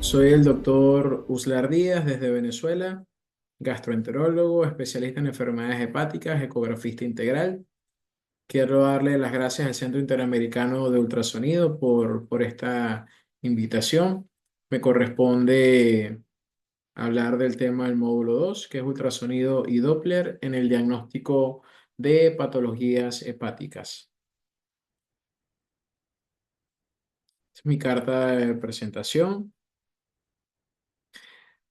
Soy el doctor Uslar Díaz desde Venezuela, gastroenterólogo, especialista en enfermedades hepáticas, ecografista integral. Quiero darle las gracias al Centro Interamericano de Ultrasonido por esta invitación. Me corresponde hablar del tema del módulo 2, que es ultrasonido y Doppler en el diagnóstico de patologías hepáticas. Esta es mi carta de presentación.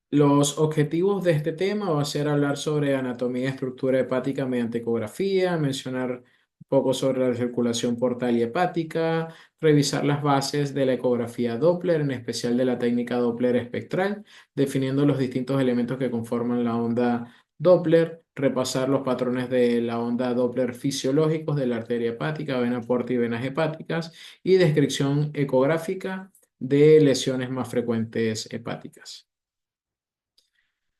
Los objetivos de este tema va a ser hablar sobre anatomía y estructura hepática mediante ecografía, mencionar un poco sobre la circulación portal y hepática, revisar las bases de la ecografía Doppler, en especial de la técnica Doppler espectral, definiendo los distintos elementos que conforman la onda Doppler, repasar los patrones de la onda Doppler fisiológicos de la arteria hepática, vena porta y venas hepáticas, y descripción ecográfica de lesiones más frecuentes hepáticas.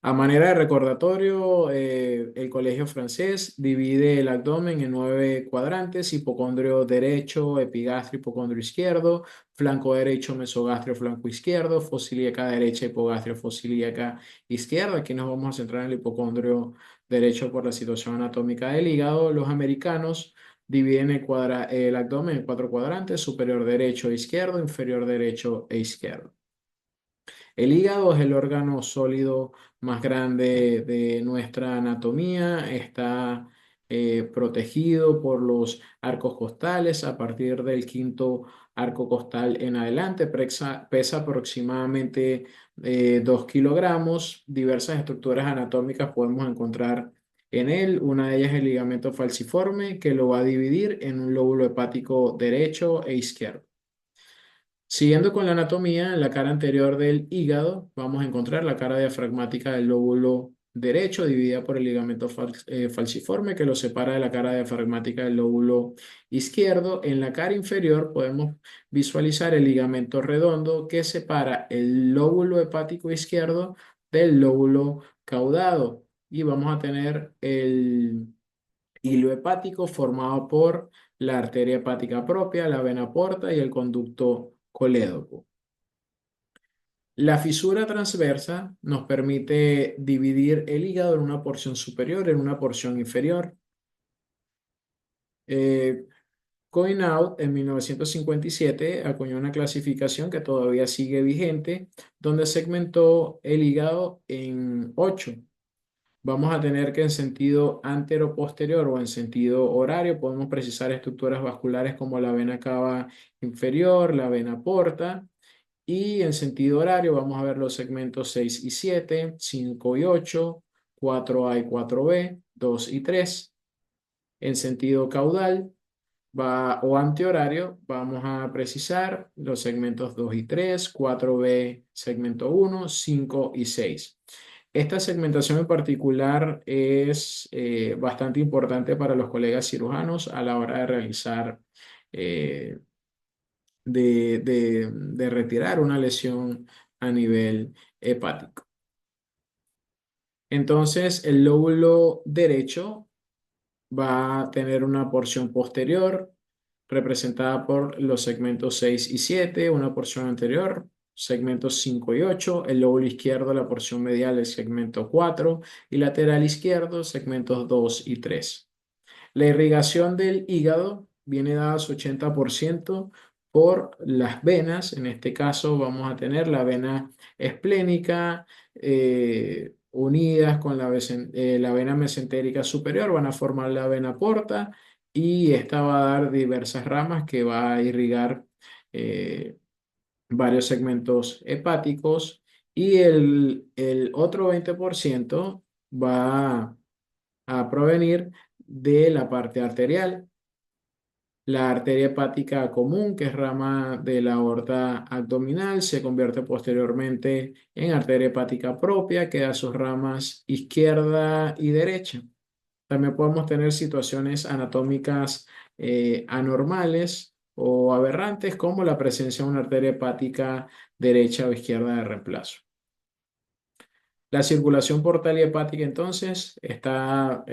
A manera de recordatorio, el Colegio Francés divide el abdomen en 9 cuadrantes: hipocondrio derecho, epigastrio, hipocondrio izquierdo, flanco derecho, mesogastrio, flanco izquierdo, fosíliaca derecha, hipogastrio, fosíliaca izquierda. Aquí nos vamos a centrar en el hipocondrio derecho por la situación anatómica del hígado. Los americanos dividen el abdomen en 4 cuadrantes: superior derecho e izquierdo, inferior derecho e izquierdo. El hígado es el órgano sólido más grande de nuestra anatomía. Está protegido por los arcos costales. A partir del quinto arco costal en adelante, pesa aproximadamente 2 kilogramos. Diversas estructuras anatómicas podemos encontrar en él. Una de ellas es el ligamento falciforme, que lo va a dividir en un lóbulo hepático derecho e izquierdo. Siguiendo con la anatomía, en la cara anterior del hígado vamos a encontrar la cara diafragmática del lóbulo derecho, dividida por el ligamento falciforme, que lo separa de la cara diafragmática del lóbulo izquierdo. En la cara inferior podemos visualizar el ligamento redondo que separa el lóbulo hepático izquierdo del lóbulo caudado. Y vamos a tener el hilo hepático formado por la arteria hepática propia, la vena porta y el conducto colédoco. La fisura transversa nos permite dividir el hígado en una porción superior y en una porción inferior. Eh, Coinaud en 1957 acuñó una clasificación que todavía sigue vigente, donde segmentó el hígado en 8. Vamos a tener que en sentido antero-posterior o en sentido horario podemos precisar estructuras vasculares como la vena cava inferior, la vena porta. Y en sentido horario vamos a ver los segmentos 6 y 7, 5 y 8, 4A y 4B, 2 y 3. En sentido caudal o antihorario vamos a precisar los segmentos 2 y 3, 4B segmento 1, 5 y 6. Esta segmentación en particular es bastante importante para los colegas cirujanos a la hora de realizar eh, de retirar una lesión a nivel hepático. Entonces, el lóbulo derecho va a tener una porción posterior representada por los segmentos 6 y 7, una porción anterior, segmentos 5 y 8, el lóbulo izquierdo, la porción medial, el segmento 4, y lateral izquierdo, segmentos 2 y 3. La irrigación del hígado viene dada a su 80% por las venas. En este caso vamos a tener la vena esplénica unidas con la vena mesentérica superior, van a formar la vena porta, y esta va a dar diversas ramas que va a irrigar eh, varios segmentos hepáticos, y el otro 20% va a provenir de la parte arterial. La arteria hepática común, que es rama de la aorta abdominal, se convierte posteriormente en arteria hepática propia, que da sus ramas izquierda y derecha. También podemos tener situaciones anatómicas anormales o aberrantes, como la presencia de una arteria hepática derecha o izquierda de reemplazo. La circulación portal y hepática entonces está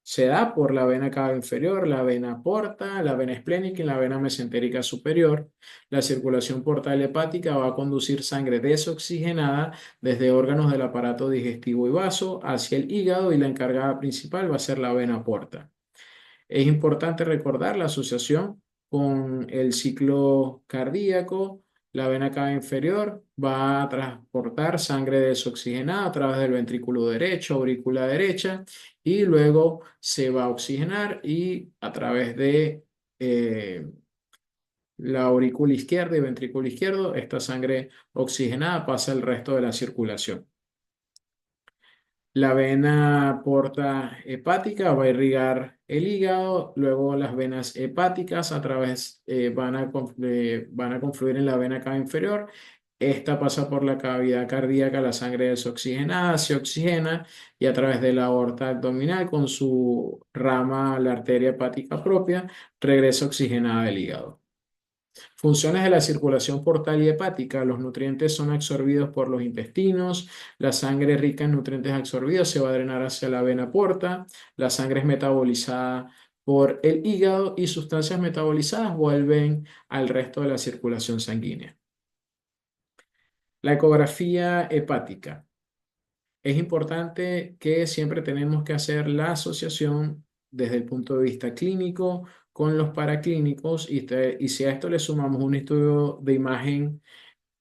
Se da por la vena cava inferior, la vena porta, la vena esplénica y la vena mesentérica superior. La circulación portal hepática va a conducir sangre desoxigenada desde órganos del aparato digestivo y vaso hacia el hígado y la encargada principal va a ser la vena porta. Es importante recordar la asociación con el ciclo cardíaco. La vena cava inferior va a transportar sangre desoxigenada a través del ventrículo derecho, aurícula derecha, y luego se va a oxigenar y a través de la aurícula izquierda y ventrículo izquierdo, esta sangre oxigenada pasa al resto de la circulación. La vena porta hepática va a irrigar el hígado, luego las venas hepáticas a través van a confluir en la vena cava inferior. Esta pasa por la cavidad cardíaca, la sangre desoxigenada se oxigena y a través de la aorta abdominal con su rama, la arteria hepática propia, regresa oxigenada del hígado. Funciones de la circulación portal y hepática. Los nutrientes son absorbidos por los intestinos. La sangre rica en nutrientes absorbidos se va a drenar hacia la vena porta. La sangre es metabolizada por el hígado y sustancias metabolizadas vuelven al resto de la circulación sanguínea. La ecografía hepática. Es importante que siempre tenemos que hacer la asociación desde el punto de vista clínico con los paraclínicos y si a esto le sumamos un estudio de imagen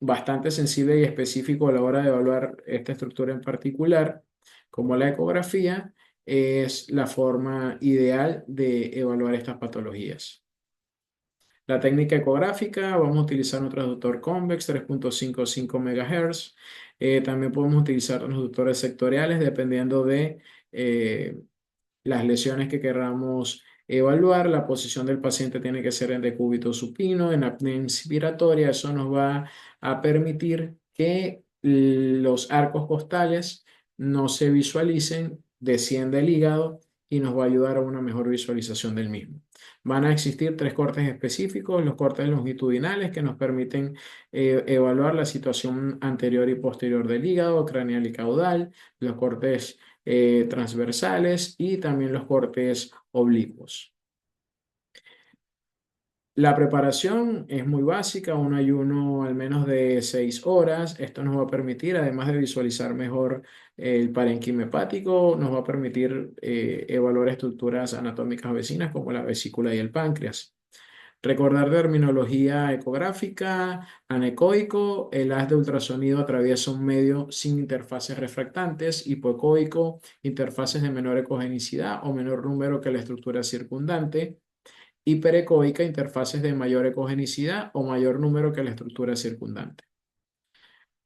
bastante sensible y específico a la hora de evaluar esta estructura en particular, como la ecografía, es la forma ideal de evaluar estas patologías. La técnica ecográfica, vamos a utilizar un transductor convex 3.55 MHz. También podemos utilizar transductores sectoriales dependiendo de eh, las lesiones que queramos evaluar. La posición del paciente tiene que ser en decúbito supino, en apnea inspiratoria. Eso nos va a permitir que los arcos costales no se visualicen, descienda el hígado y nos va a ayudar a una mejor visualización del mismo. Van a existir tres cortes específicos, los cortes longitudinales que nos permiten evaluar la situación anterior y posterior del hígado, craneal y caudal, los cortes transversales y también los cortes oblicuos. La preparación es muy básica, un ayuno al menos de 6 horas. Esto nos va a permitir, además de visualizar mejor el parénquima hepático, nos va a permitir evaluar estructuras anatómicas vecinas como la vesícula y el páncreas. Recordar terminología ecográfica, anecoico, el haz de ultrasonido atraviesa un medio sin interfaces refractantes, hipoecoico, interfaces de menor ecogenicidad o menor número que la estructura circundante, hiperecoica, interfaces de mayor ecogenicidad o mayor número que la estructura circundante.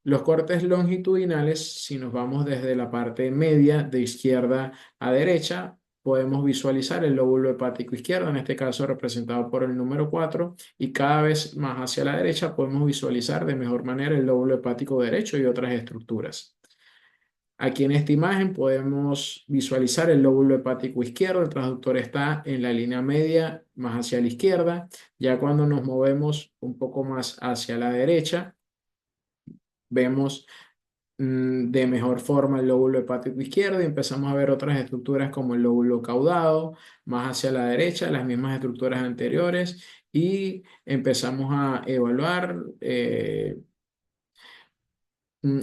Los cortes longitudinales, si nos vamos desde la parte media de izquierda a derecha, podemos visualizar el lóbulo hepático izquierdo, en este caso representado por el número 4, y cada vez más hacia la derecha podemos visualizar de mejor manera el lóbulo hepático derecho y otras estructuras. Aquí en esta imagen podemos visualizar el lóbulo hepático izquierdo, el transductor está en la línea media más hacia la izquierda, ya cuando nos movemos un poco más hacia la derecha, vemos de mejor forma el lóbulo hepático izquierdo y empezamos a ver otras estructuras como el lóbulo caudado, más hacia la derecha, las mismas estructuras anteriores y empezamos a evaluar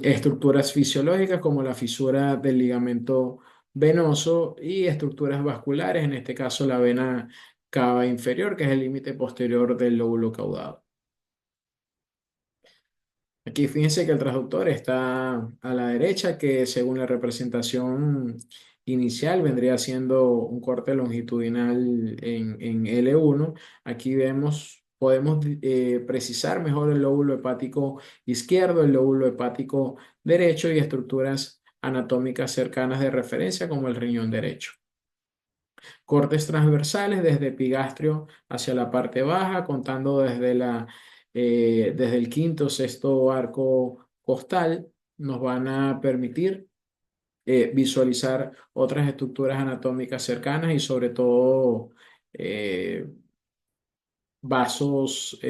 estructuras fisiológicas como la fisura del ligamento venoso y estructuras vasculares, en este caso la vena cava inferior, que es el límite posterior del lóbulo caudado. Aquí fíjense que el transductor está a la derecha, que según la representación inicial vendría siendo un corte longitudinal en L1. Aquí podemos precisar mejor el lóbulo hepático izquierdo, el lóbulo hepático derecho y estructuras anatómicas cercanas de referencia como el riñón derecho. Cortes transversales desde epigastrio hacia la parte baja, contando desde el quinto o sexto arco costal, nos van a permitir visualizar otras estructuras anatómicas cercanas y sobre todo eh, vasos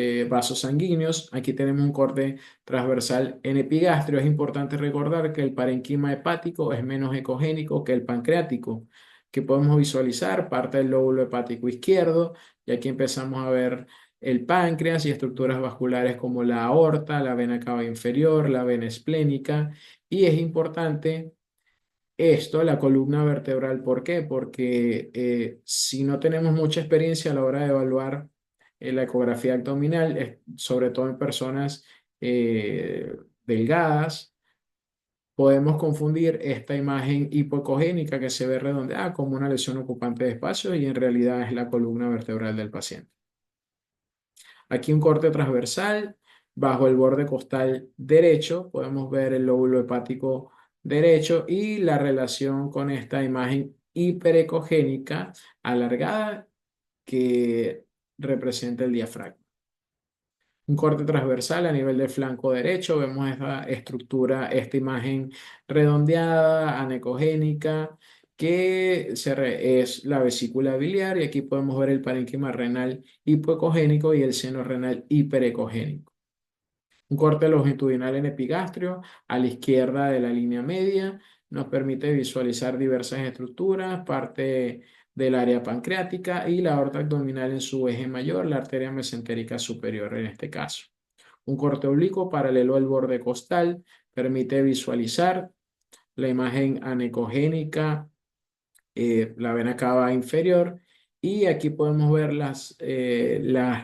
sanguíneos. Aquí tenemos un corte transversal en epigastrio. Es importante recordar que el parénquima hepático es menos ecogénico que el pancreático, que podemos visualizar parte del lóbulo hepático izquierdo, y aquí empezamos a ver el páncreas y estructuras vasculares como la aorta, la vena cava inferior, la vena esplénica, y es importante esto, la columna vertebral. ¿Por qué? Porque si no tenemos mucha experiencia a la hora de evaluar la ecografía abdominal, sobre todo en personas delgadas, podemos confundir esta imagen hipoecogénica que se ve redondeada como una lesión ocupante de espacio y en realidad es la columna vertebral del paciente. Aquí un corte transversal bajo el borde costal derecho. Podemos ver el lóbulo hepático derecho y la relación con esta imagen hiperecogénica alargada que representa el diafragma. Un corte transversal a nivel del flanco derecho. Vemos esta estructura, esta imagen redondeada, anecogénica, es la vesícula biliar, y aquí podemos ver el parénquima renal hipoecogénico y el seno renal hiperecogénico. Un corte longitudinal en epigastrio a la izquierda de la línea media nos permite visualizar diversas estructuras, parte del área pancreática y la aorta abdominal en su eje mayor, la arteria mesentérica superior en este caso. Un corte oblicuo paralelo al borde costal permite visualizar la imagen anecogénica, la vena cava inferior, y aquí podemos ver las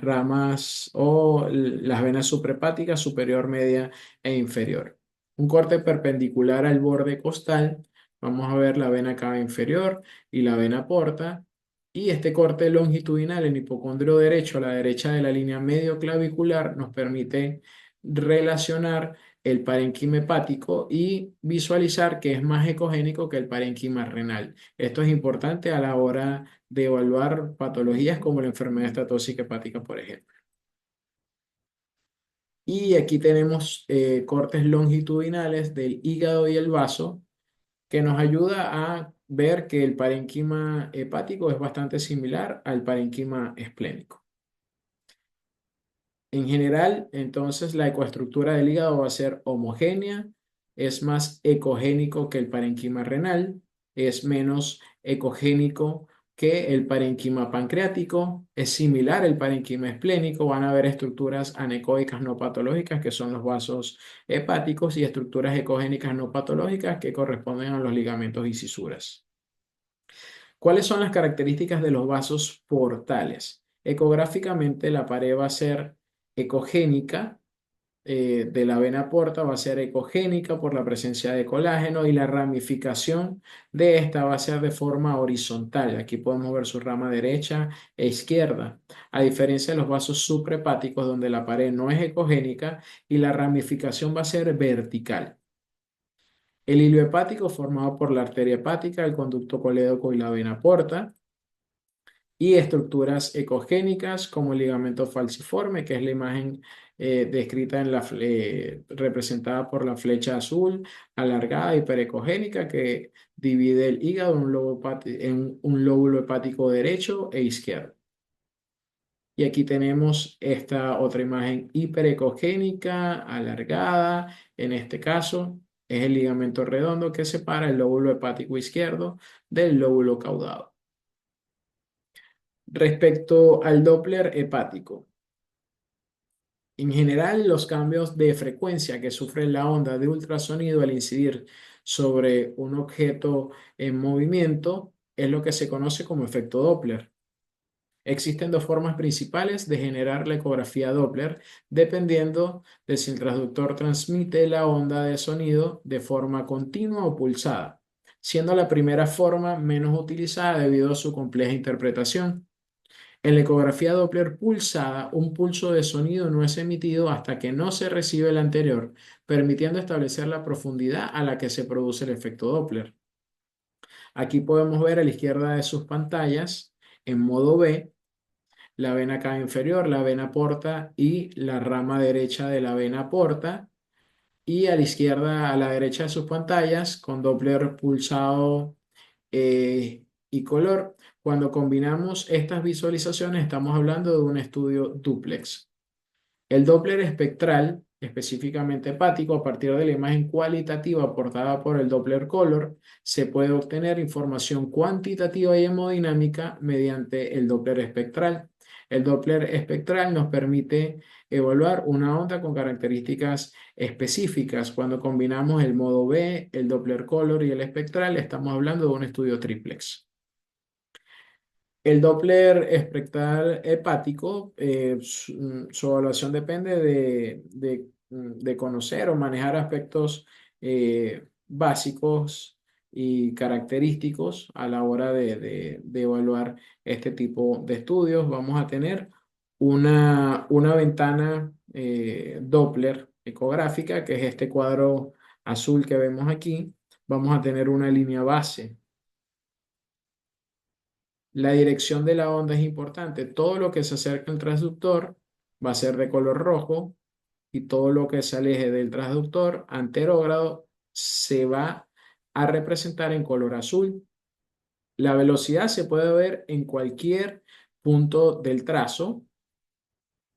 ramas o las venas suprahepáticas superior, media e inferior. Un corte perpendicular al borde costal, vamos a ver la vena cava inferior y la vena porta, y este corte longitudinal en hipocondrio derecho a la derecha de la línea medio clavicular nos permite relacionar el parénquima hepático y visualizar que es más ecogénico que el parénquima renal. Esto es importante a la hora de evaluar patologías como la enfermedad esteatóxica hepática, por ejemplo. Y aquí tenemos cortes longitudinales del hígado y el vaso que nos ayuda a ver que el parénquima hepático es bastante similar al parénquima esplénico. En general, entonces la ecoestructura del hígado va a ser homogénea, es más ecogénico que el parénquima renal, es menos ecogénico que el parénquima pancreático, es similar al parénquima esplénico. Van a haber estructuras anecoicas no patológicas que son los vasos hepáticos y estructuras ecogénicas no patológicas que corresponden a los ligamentos y cisuras. ¿Cuáles son las características de los vasos portales? Ecográficamente, la pared va a ser ecogénica, de la vena porta va a ser ecogénica por la presencia de colágeno, y la ramificación de esta va a ser de forma horizontal. Aquí podemos ver su rama derecha e izquierda, a diferencia de los vasos suprahepáticos donde la pared no es ecogénica y la ramificación va a ser vertical. El hilo hepático formado por la arteria hepática, el conducto colédoco y la vena porta, y estructuras ecogénicas como el ligamento falciforme, que es la imagen descrita representada por la flecha azul alargada hiperecogénica que divide el hígado en un lóbulo hepático derecho e izquierdo. Y aquí tenemos esta otra imagen hiperecogénica alargada. En este caso es el ligamento redondo que separa el lóbulo hepático izquierdo del lóbulo caudado. Respecto al Doppler hepático, en general los cambios de frecuencia que sufre la onda de ultrasonido al incidir sobre un objeto en movimiento es lo que se conoce como efecto Doppler. Existen dos formas principales de generar la ecografía Doppler, dependiendo de si el transductor transmite la onda de sonido de forma continua o pulsada, siendo la primera forma menos utilizada debido a su compleja interpretación. En la ecografía Doppler pulsada, un pulso de sonido no es emitido hasta que no se recibe el anterior, permitiendo establecer la profundidad a la que se produce el efecto Doppler. Aquí podemos ver a la izquierda de sus pantallas, en modo B, la vena cava inferior, la vena porta y la rama derecha de la vena porta. Y a la izquierda, a la derecha de sus pantallas, con Doppler pulsado y color. Cuando combinamos estas visualizaciones, estamos hablando de un estudio dúplex. El Doppler espectral específicamente hepático, a partir de la imagen cualitativa aportada por el Doppler Color, se puede obtener información cuantitativa y hemodinámica mediante el Doppler espectral. El Doppler espectral nos permite evaluar una onda con características específicas. Cuando combinamos el modo B, el Doppler Color y el espectral, estamos hablando de un estudio triplex. El Doppler espectral hepático, su evaluación depende de conocer o manejar aspectos básicos y característicos a la hora de evaluar este tipo de estudios. Vamos a tener una ventana Doppler ecográfica, que es este cuadro azul que vemos aquí. Vamos a tener una línea base. La dirección de la onda es importante. Todo lo que se acerca al transductor va a ser de color rojo y todo lo que se aleje del transductor anterógrado se va a representar en color azul. La velocidad se puede ver en cualquier punto del trazo.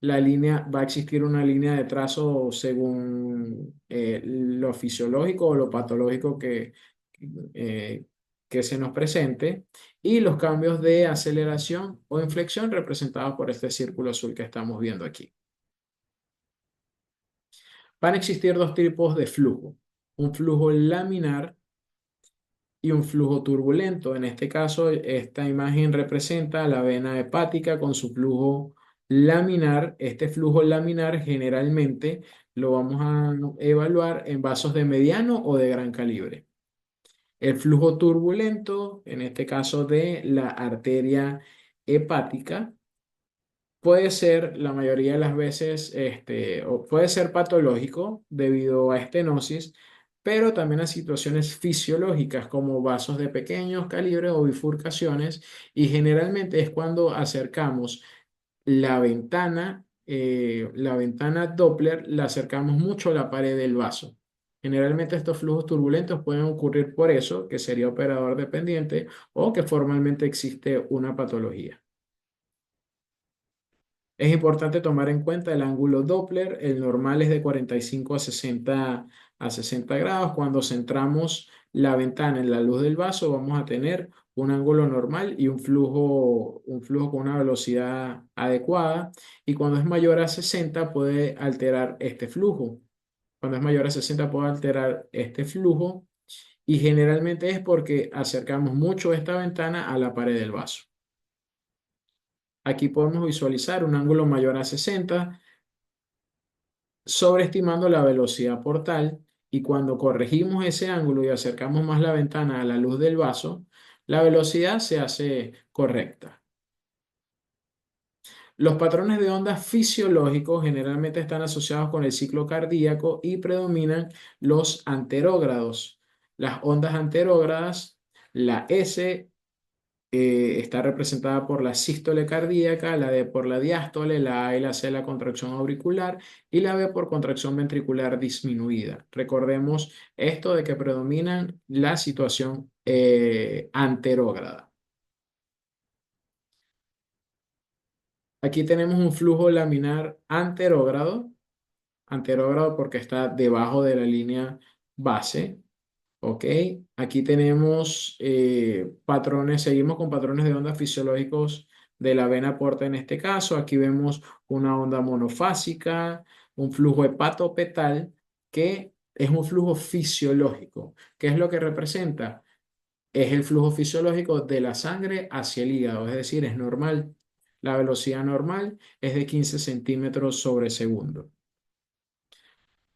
La línea, va a existir una línea de trazo según lo fisiológico o lo patológico eh, que se nos presente y los cambios de aceleración o inflexión representados por este círculo azul que estamos viendo aquí. Van a existir dos tipos de flujo, un flujo laminar y un flujo turbulento. En este caso, esta imagen representa la vena hepática con su flujo laminar. Este flujo laminar generalmente lo vamos a evaluar en vasos de mediano o de gran calibre. El flujo turbulento, en este caso de la arteria hepática, puede ser la mayoría de las veces, o puede ser patológico debido a estenosis, pero también a situaciones fisiológicas como vasos de pequeños calibres o bifurcaciones, y generalmente es cuando acercamos la ventana Doppler, la acercamos mucho a la pared del vaso. Generalmente estos flujos turbulentos pueden ocurrir por eso, que sería operador dependiente, o que formalmente existe una patología. Es importante tomar en cuenta el ángulo Doppler. El normal es de 45 a 60 grados. Cuando centramos la ventana en la luz del vaso, vamos a tener un ángulo normal y un flujo con una velocidad adecuada. Y cuando es mayor a 60 puede alterar este flujo. Cuando es mayor a 60 puede alterar este flujo. Y generalmente es porque acercamos mucho esta ventana a la pared del vaso. Aquí podemos visualizar un ángulo mayor a 60, sobreestimando la velocidad portal, y cuando corregimos ese ángulo y acercamos más la ventana a la luz del vaso, la velocidad se hace correcta. Los patrones de ondas fisiológicos generalmente están asociados con el ciclo cardíaco y predominan los anterógrados. Las ondas anterógradas, la S está representada por la sístole cardíaca, la D por la diástole, la A y la C la contracción auricular y la B por contracción ventricular disminuida. Recordemos esto de que predominan la situación anterógrada. Aquí tenemos un flujo laminar anterógrado porque está debajo de la línea base. Ok, aquí tenemos patrones, seguimos con patrones de ondas fisiológicos de la vena porta en este caso. Aquí vemos una onda monofásica, un flujo hepatopetal, que es un flujo fisiológico. ¿Qué es lo que representa? Es el flujo fisiológico de la sangre hacia el hígado, es decir, es normal. La velocidad normal es de 15 centímetros sobre segundo.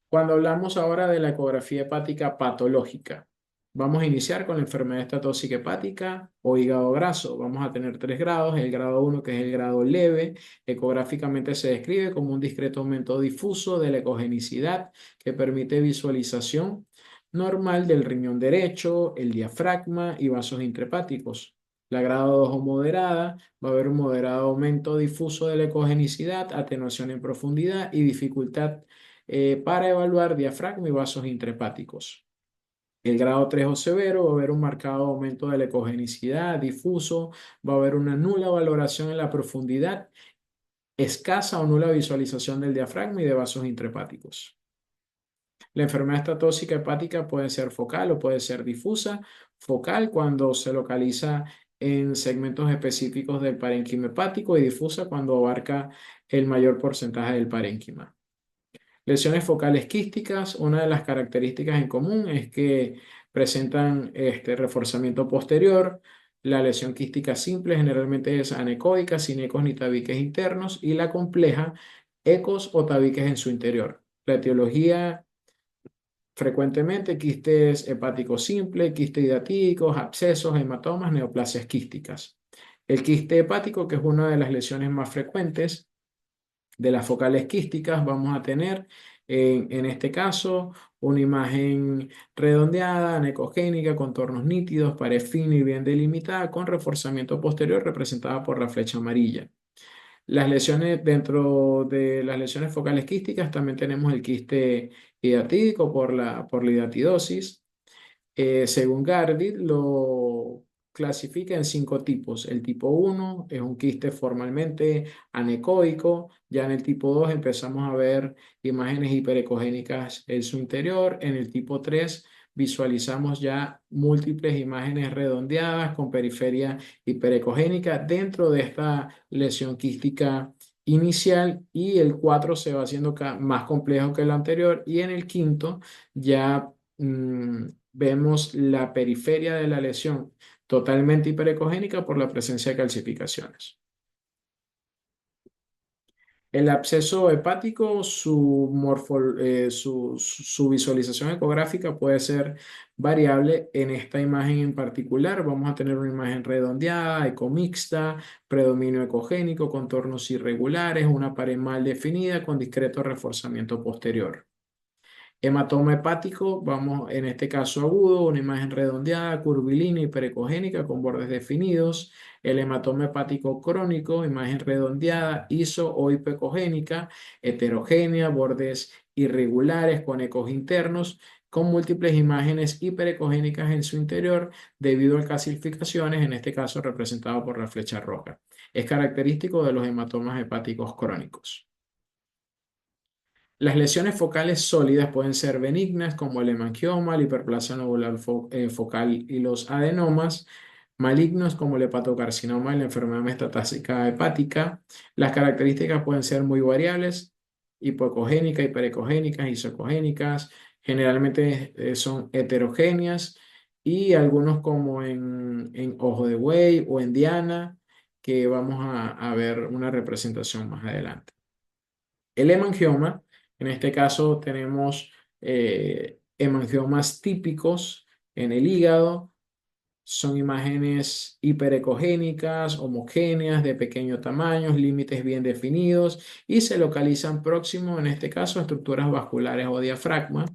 Cuando hablamos ahora de la ecografía hepática patológica, vamos a iniciar con la enfermedad esteatóxica hepática o hígado graso. Vamos a tener 3 grados. El grado 1, que es el grado leve, ecográficamente se describe como un discreto aumento difuso de la ecogenicidad que permite visualización normal del riñón derecho, el diafragma y vasos intrahepáticos. La grado 2 o moderada, va a haber un moderado aumento difuso de la ecogenicidad, atenuación en profundidad y dificultad para evaluar diafragma y vasos intrahepáticos. El grado 3 o severo, va a haber un marcado aumento de la ecogenicidad difuso, va a haber una nula valoración en la profundidad, escasa o nula visualización del diafragma y de vasos intrahepáticos. La enfermedad estatóxica hepática puede ser focal o puede ser difusa. Focal cuando se localiza en segmentos específicos del parénquima hepático y difusa cuando abarca el mayor porcentaje del parénquima. Lesiones focales quísticas, una de las características en común es que presentan reforzamiento posterior. La lesión quística simple generalmente es anecoica, sin ecos ni tabiques internos, y la compleja, ecos o tabiques en su interior. La etiología frecuentemente quistes hepáticos simples, quistes hidatídicos, abscesos, hematomas, neoplasias quísticas. El quiste hepático, que es una de las lesiones más frecuentes de las focales quísticas, vamos a tener en este caso una imagen redondeada, anecogénica, contornos nítidos, pared fina y bien delimitada, con reforzamiento posterior representada por la flecha amarilla. Las lesiones, dentro de las lesiones focales quísticas, también tenemos el quiste hidatídico por la hidatidosis. Según Gardner, lo clasifica en 5 tipos. El tipo 1 es un quiste formalmente anecoico. Ya en el tipo 2 empezamos a ver imágenes hiperecogénicas en su interior. En el tipo 3 visualizamos ya múltiples imágenes redondeadas con periferia hiperecogénica dentro de esta lesión quística inicial, y el 4 se va haciendo más complejo que el anterior, y en el quinto ya vemos la periferia de la lesión totalmente hiperecogénica por la presencia de calcificaciones. El absceso hepático, su visualización ecográfica puede ser variable. En esta imagen en particular vamos a tener una imagen redondeada, ecomixta, predominio ecogénico, contornos irregulares, una pared mal definida con discreto reforzamiento posterior. Hematoma hepático, vamos en este caso agudo, una imagen redondeada, curvilínea, hiperecogénica con bordes definidos. El hematoma hepático crónico, imagen redondeada, iso o hipecogénica, heterogénea, bordes irregulares con ecos internos, con múltiples imágenes hiperecogénicas en su interior debido a calcificaciones, en este caso representado por la flecha roja. Es característico de los hematomas hepáticos crónicos. Las lesiones focales sólidas pueden ser benignas, como el hemangioma, la hiperplasia nodular focal y los adenomas; malignos, como el hepatocarcinoma y la enfermedad metastásica hepática. Las características pueden ser muy variables: hipoecogénicas, hiperecogénicas, isocogénicas. Generalmente son heterogéneas, y algunos, como en ojo de buey o en diana, que vamos a ver una representación más adelante. El hemangioma, en este caso tenemos hemangiomas típicos en el hígado. Son imágenes hiperecogénicas, homogéneas, de pequeño tamaño, límites bien definidos, y se localizan próximos, en este caso, a estructuras vasculares o diafragma.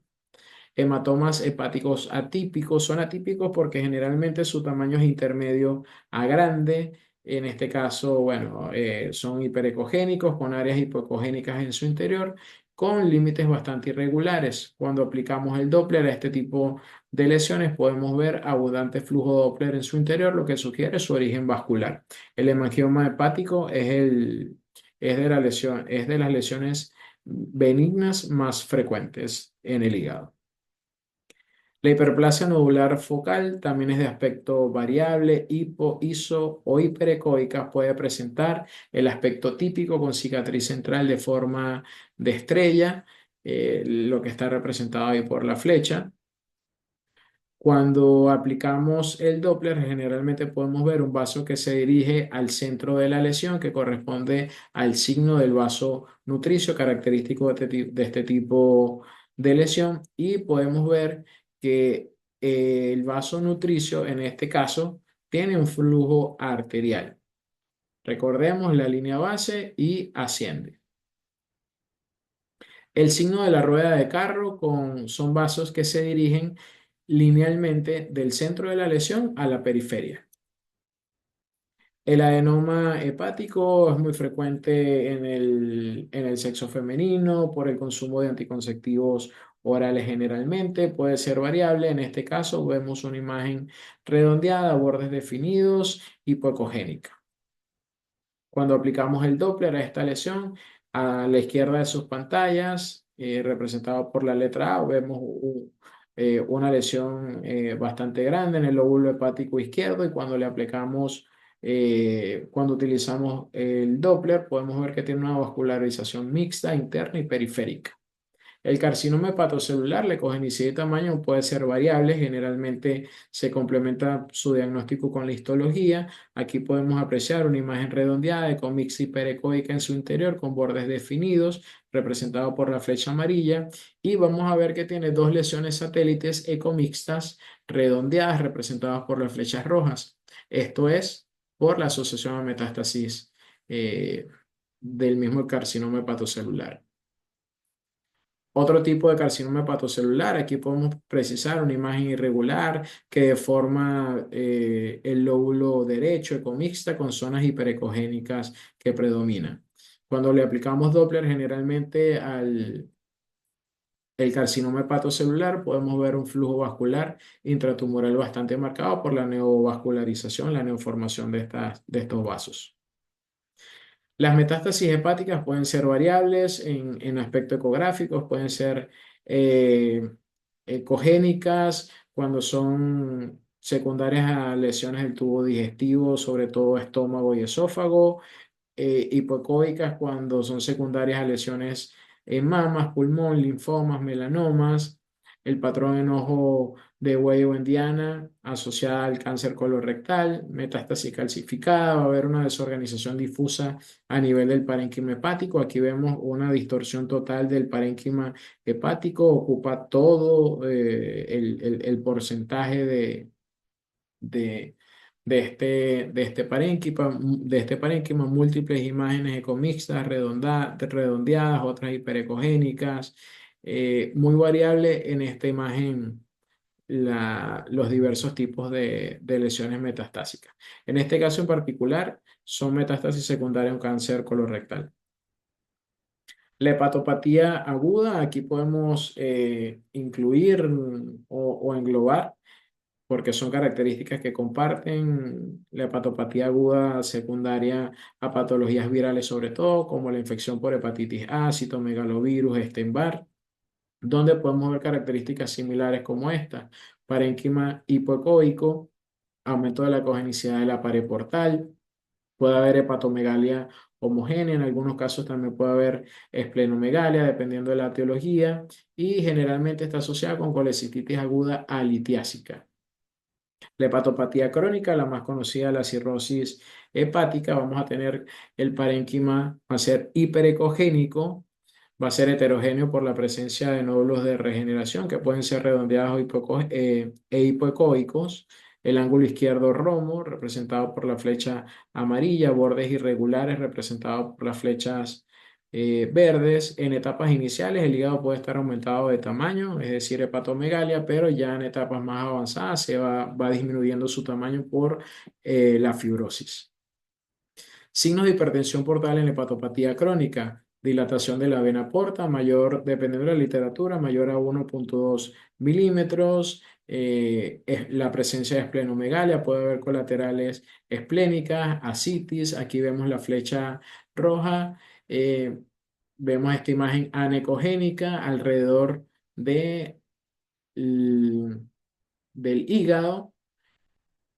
Hematomas hepáticos atípicos son atípicos porque generalmente su tamaño es intermedio a grande. En este caso, bueno, son hiperecogénicos con áreas hipoecogénicas en su interior, con límites bastante irregulares. Cuando aplicamos el Doppler a este tipo de lesiones, podemos ver abundante flujo Doppler en su interior, lo que sugiere su origen vascular. El hemangioma hepático es de las lesiones benignas más frecuentes en el hígado. La hiperplasia nodular focal también es de aspecto variable, hipo, iso o hiperecoica. Puede presentar el aspecto típico con cicatriz central de forma de estrella, lo que está representado ahí por la flecha. Cuando aplicamos el Doppler, generalmente podemos ver un vaso que se dirige al centro de la lesión, que corresponde al signo del vaso nutricio característico de este tipo de lesión, y podemos ver que el vaso nutricio, en este caso, tiene un flujo arterial. Recordemos la línea base y asciende. El signo de la rueda de carro son vasos que se dirigen linealmente del centro de la lesión a la periferia. El adenoma hepático es muy frecuente en el sexo femenino por el consumo de anticonceptivos orales generalmente. Puede ser variable. En este caso vemos una imagen redondeada, bordes definidos, hipoecogénica. Cuando aplicamos el Doppler a esta lesión, a la izquierda de sus pantallas, representado por la letra A, vemos una lesión bastante grande en el lóbulo hepático izquierdo y cuando le aplicamos, cuando utilizamos el Doppler, podemos ver que tiene una vascularización mixta, interna y periférica. El carcinoma hepatocelular, la ecogenicidad y tamaño puede ser variable, generalmente se complementa su diagnóstico con la histología. Aquí podemos apreciar una imagen redondeada de comixis hiperecoica en su interior con bordes definidos, representado por la flecha amarilla, y vamos a ver que tiene dos lesiones satélites ecomixtas redondeadas representadas por las flechas rojas. Esto es por la asociación a metástasis del mismo carcinoma hepatocelular. Otro tipo de carcinoma hepatocelular, aquí podemos precisar una imagen irregular que deforma el lóbulo derecho ecomixta con zonas hiperecogénicas que predominan. Cuando le aplicamos Doppler generalmente al el carcinoma hepatocelular, podemos ver un flujo vascular intratumoral bastante marcado por la neovascularización, la neoformación de estos vasos. Las metástasis hepáticas pueden ser variables en aspecto ecográficos, pueden ser eh, ecogénicas cuando son secundarias a lesiones del tubo digestivo, sobre todo estómago y esófago, hipoecoicas cuando son secundarias a lesiones en mamas, pulmón, linfomas, melanomas, el patrón en ojo de Way o en Diana asociada al cáncer colorectal, metástasis calcificada, va a haber una desorganización difusa a nivel del parénquima hepático. Aquí vemos una distorsión total del parénquima hepático, ocupa todo el porcentaje de, de este parénquima, múltiples imágenes ecomixtas, redondeadas, otras hiperecogénicas, muy variable en esta imagen los diversos tipos de lesiones metastásicas. En este caso en particular, son metástasis secundarias a un cáncer colorectal. La hepatopatía aguda, aquí podemos incluir o englobar porque son características que comparten la hepatopatía aguda secundaria a patologías virales, sobre todo como la infección por hepatitis A, citomegalovirus, Epstein-Barr, donde podemos ver características similares como esta: parénquima hipoecoico, aumento de la ecogenicidad de la pared portal, puede haber hepatomegalia homogénea, en algunos casos también puede haber esplenomegalia, dependiendo de la etiología, y generalmente está asociada con colecistitis aguda alitiásica. La hepatopatía crónica, la más conocida, la cirrosis hepática, vamos a tener el parénquima, va a ser hiperecogénico, va a ser heterogéneo por la presencia de nódulos de regeneración que pueden ser redondeados e hipoecoicos. El ángulo izquierdo romo, representado por la flecha amarilla, bordes irregulares, representados por las flechas verdes. En etapas iniciales, el hígado puede estar aumentado de tamaño, es decir, hepatomegalia, pero ya en etapas más avanzadas va disminuyendo su tamaño por la fibrosis. Signos de hipertensión portal en la hepatopatía crónica: dilatación de la vena porta, mayor, dependiendo de la literatura, mayor a 1,2 milímetros. La presencia de esplenomegalia, puede haber colaterales esplénicas, ascitis. Aquí vemos la flecha roja. eh, Vemos esta imagen anecogénica alrededor de, del hígado,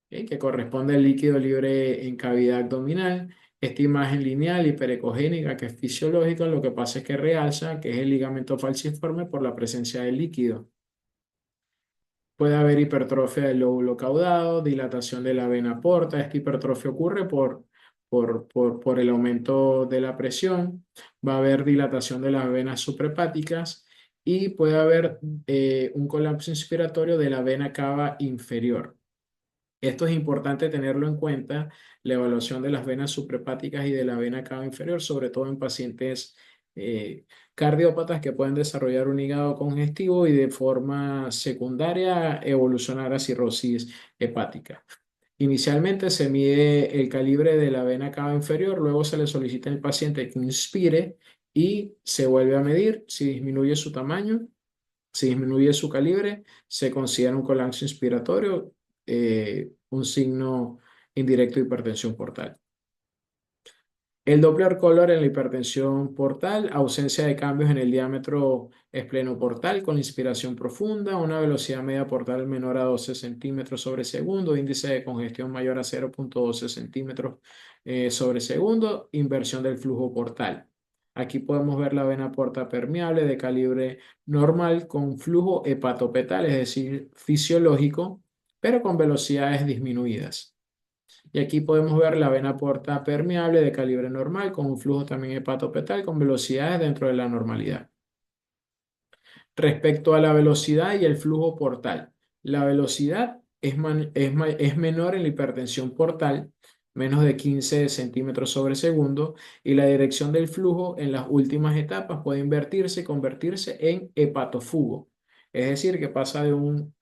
que corresponde al líquido libre en cavidad abdominal. Esta imagen lineal hiperecogénica que es fisiológica, lo que pasa es que realza que es el ligamento falciforme por la presencia del líquido. Puede haber hipertrofia del lóbulo caudado, dilatación de la vena porta. Esta hipertrofia ocurre por el aumento de la presión. Va a haber dilatación de las venas suprahepáticas y puede haber un colapso inspiratorio de la vena cava inferior. Esto es importante tenerlo en cuenta, la evaluación de las venas suprahepáticas y de la vena cava inferior, sobre todo en pacientes cardiópatas que pueden desarrollar un hígado congestivo y de forma secundaria evolucionar a cirrosis hepática. Inicialmente se mide el calibre de la vena cava inferior, luego se le solicita al paciente que inspire y se vuelve a medir. Si disminuye su tamaño, si disminuye su calibre, se considera un colapso inspiratorio, un signo indirecto de hipertensión portal. El Doppler color en la hipertensión portal, ausencia de cambios en el diámetro esplenoportal con inspiración profunda, una velocidad media portal menor a 12 centímetros sobre segundo, índice de congestión mayor a 0,12 centímetros sobre segundo, inversión del flujo portal. Aquí podemos ver la vena porta permeable de calibre normal con flujo hepatopetal, es decir, fisiológico, pero con velocidades disminuidas. Y aquí podemos ver la vena porta permeable de calibre normal con un flujo también hepatopetal con velocidades dentro de la normalidad. Respecto a la velocidad y el flujo portal, la velocidad es menor en la hipertensión portal, menos de 15 centímetros sobre segundo, y la dirección del flujo en las últimas etapas puede invertirse y convertirse en hepatofugo. Es decir, que pasa de un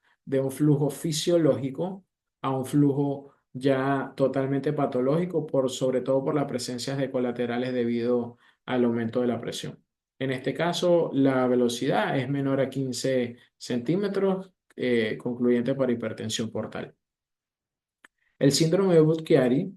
flujo fisiológico a un flujo ya totalmente patológico, sobre todo por la presencia de colaterales debido al aumento de la presión. En este caso, la velocidad es menor a 15 centímetros, concluyente para hipertensión portal. El síndrome de Budd-Chiari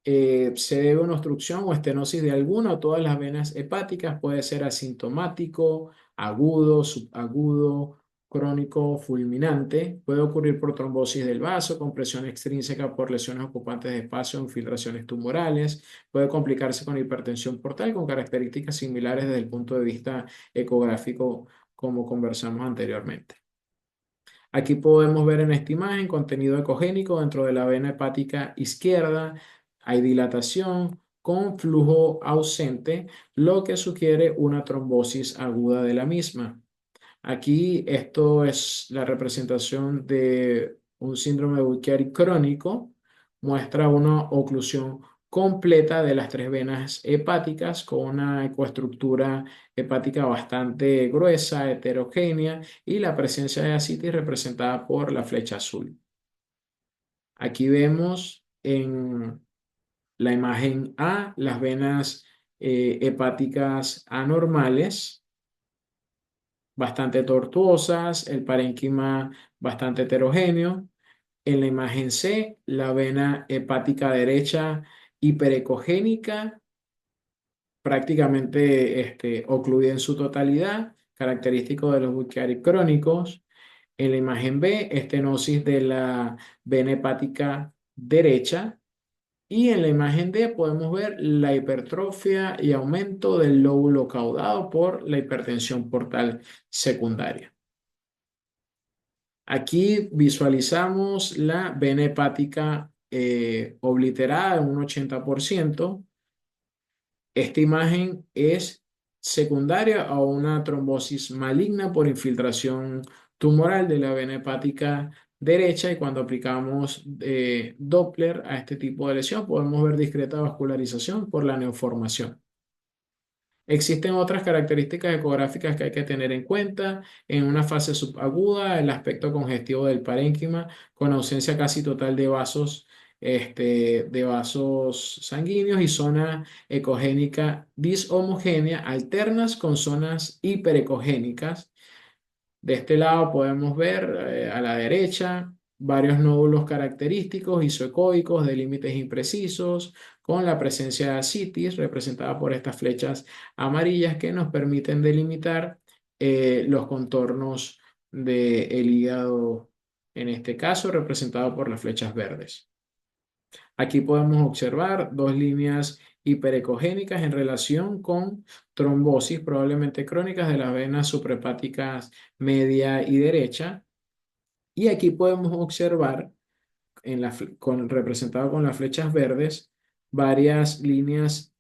se debe a una obstrucción o estenosis de alguna o todas las venas hepáticas. Puede ser asintomático, agudo, subagudo, crónico, fulminante. Puede ocurrir por trombosis del vaso, compresión extrínseca por lesiones ocupantes de espacio o infiltraciones tumorales. Puede complicarse con hipertensión portal con características similares desde el punto de vista ecográfico, como conversamos anteriormente. Aquí podemos ver en esta imagen contenido ecogénico dentro de la vena hepática izquierda. Hay dilatación con flujo ausente, lo que sugiere una trombosis aguda de la misma. Aquí esto es la representación de un síndrome de Budd-Chiari crónico. Muestra una oclusión completa de las tres venas hepáticas con una ecoestructura hepática bastante gruesa, heterogénea y la presencia de ascitis representada por la flecha azul. Aquí vemos en la imagen A las venas hepáticas anormales bastante tortuosas, el parénquima bastante heterogéneo. En la imagen C, la vena hepática derecha hiperecogénica, prácticamente ocluida en su totalidad, característico de los Budd-Chiari crónicos. En la imagen B, estenosis de la vena hepática derecha. Y en la imagen D podemos ver la hipertrofia y aumento del lóbulo caudado por la hipertensión portal secundaria. Aquí visualizamos la vena hepática obliterada en un 80%. Esta imagen es secundaria a una trombosis maligna por infiltración tumoral de la vena hepática derecha, y cuando aplicamos Doppler a este tipo de lesión podemos ver discreta vascularización por la neoformación. Existen otras características ecográficas que hay que tener en cuenta. En una fase subaguda, el aspecto congestivo del parénquima con ausencia casi total de vasos sanguíneos y zona ecogénica dishomogénea, alternas con zonas hiperecogénicas. De este lado podemos ver a la derecha varios nódulos característicos isoecoicos de límites imprecisos con la presencia de ascitis representada por estas flechas amarillas que nos permiten delimitar los contornos del hígado, en este caso representado por las flechas verdes. Aquí podemos observar dos líneas hiperecogénicas en relación con trombosis probablemente crónicas de las venas suprahepáticas media y derecha. Y aquí podemos observar, representado con las flechas verdes, varias líneas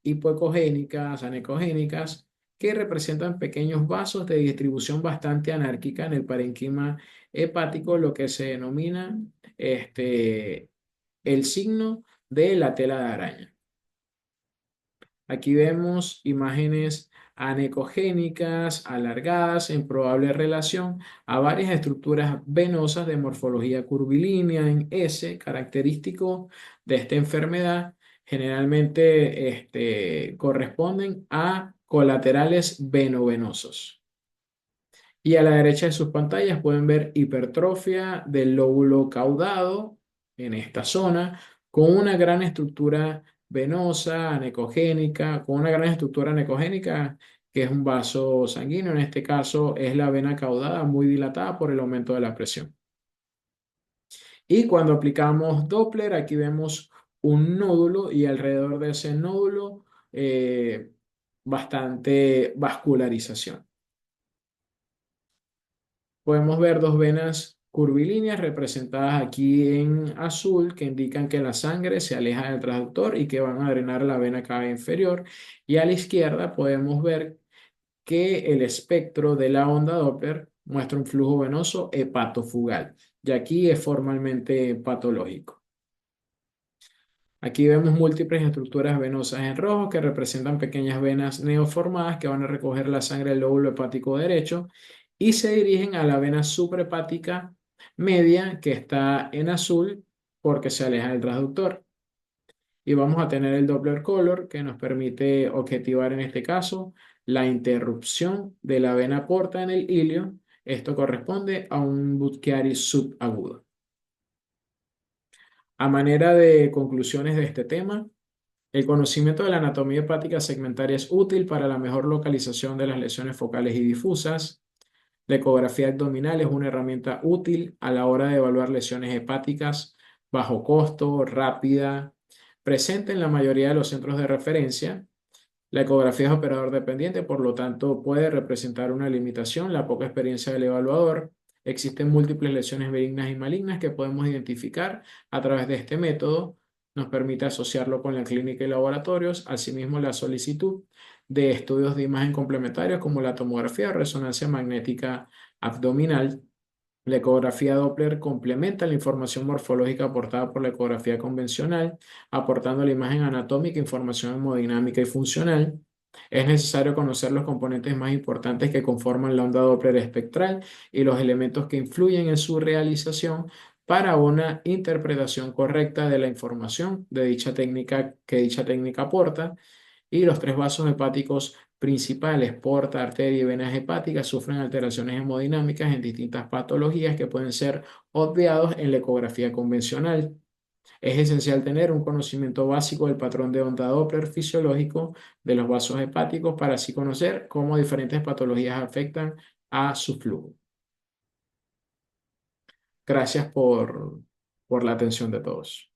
hipoecogénicas, anecogénicas, que representan pequeños vasos de distribución bastante anárquica en el parénquima hepático, lo que se denomina el signo de la tela de araña. Aquí vemos imágenes anecogénicas alargadas en probable relación a varias estructuras venosas de morfología curvilínea en S, característico de esta enfermedad. Generalmente corresponden a colaterales venovenosos. Y a la derecha de sus pantallas pueden ver hipertrofia del lóbulo caudado en esta zona, con una gran estructura venosa, anecogénica, con una gran estructura anecogénica, que es un vaso sanguíneo. En este caso es la vena caudada muy dilatada por el aumento de la presión. Y cuando aplicamos Doppler, aquí vemos un nódulo y alrededor de ese nódulo bastante vascularización. Podemos ver dos venas curvilíneas representadas aquí en azul que indican que la sangre se aleja del transductor y que van a drenar la vena cava inferior. Y a la izquierda podemos ver que el espectro de la onda Doppler muestra un flujo venoso hepatofugal, y aquí es formalmente patológico. Aquí vemos múltiples estructuras venosas en rojo que representan pequeñas venas neoformadas que van a recoger la sangre del lóbulo hepático derecho y se dirigen a la vena suprahepática media que está en azul porque se aleja del transductor. Y vamos a tener el Doppler color que nos permite objetivar en este caso la interrupción de la vena porta en el ilio. Esto corresponde a un Budd-Chiari subagudo. A manera de conclusiones de este tema, el conocimiento de la anatomía hepática segmentaria es útil para la mejor localización de las lesiones focales y difusas. La ecografía abdominal es una herramienta útil a la hora de evaluar lesiones hepáticas bajo costo, rápida, presente en la mayoría de los centros de referencia. La ecografía es operador dependiente, por lo tanto puede representar una limitación, la poca experiencia del evaluador. Existen múltiples lesiones benignas y malignas que podemos identificar a través de este método. Nos permite asociarlo con la clínica y laboratorios. Asimismo, la solicitud de estudios de imagen complementarios como la tomografía o resonancia magnética abdominal. La ecografía Doppler complementa la información morfológica aportada por la ecografía convencional, aportando la imagen anatómica, información hemodinámica y funcional. Es necesario conocer los componentes más importantes que conforman la onda Doppler espectral y los elementos que influyen en su realización para una interpretación correcta de la información de dicha técnica que dicha técnica aporta. Y los tres vasos hepáticos principales, porta, arteria y venas hepáticas, sufren alteraciones hemodinámicas en distintas patologías que pueden ser obviados en la ecografía convencional. Es esencial tener un conocimiento básico del patrón de onda Doppler fisiológico de los vasos hepáticos para así conocer cómo diferentes patologías afectan a su flujo. Gracias por la atención de todos.